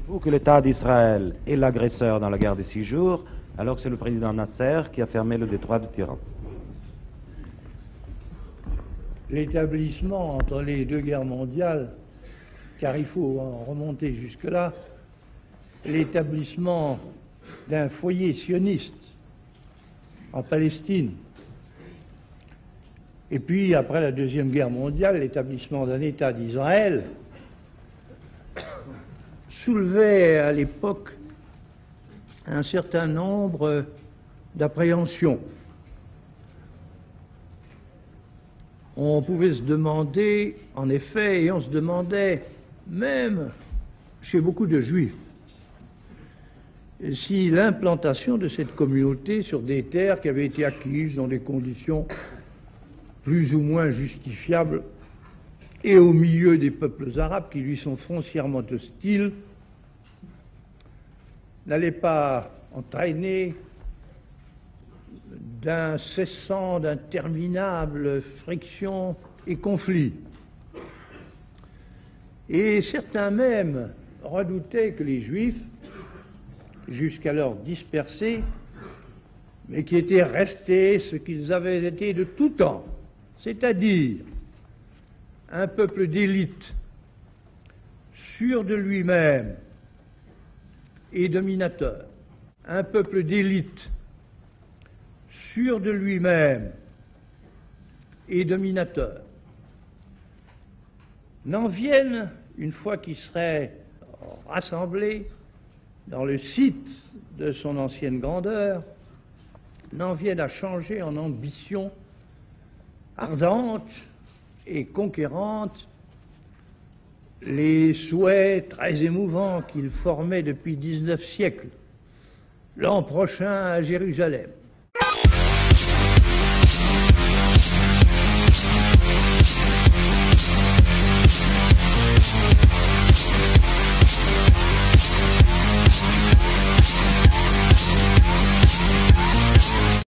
ou que l'État d'Israël est l'agresseur dans la guerre des 6 jours, alors que c'est le président Nasser qui a fermé le détroit de Tiran. L'établissement entre les deux guerres mondiales, car il faut en remonter jusque-là, l'établissement d'un foyer sioniste en Palestine, et puis après la Deuxième Guerre mondiale, l'établissement d'un État d'Israël, soulevait à l'époque un certain nombre d'appréhensions. On pouvait se demander, en effet, et on se demandait même chez beaucoup de juifs, si l'implantation de cette communauté sur des terres qui avaient été acquises dans des conditions plus ou moins justifiables et au milieu des peuples arabes qui lui sont foncièrement hostiles, n'allait pas entraîner d'interminables frictions et conflits. Et certains même redoutaient que les Juifs, jusqu'alors dispersés, mais qui étaient restés ce qu'ils avaient été de tout temps, c'est-à-dire un peuple d'élite, sûr de lui-même et dominateur, un peuple d'élite, sûr de lui-même et dominateur, n'en viennent, une fois qu'il serait rassemblé dans le site de son ancienne grandeur, n'en viennent à changer en ambition ardente et conquérante les souhaits très émouvants qu'il formait depuis 19 siècles, l'an prochain à Jérusalem,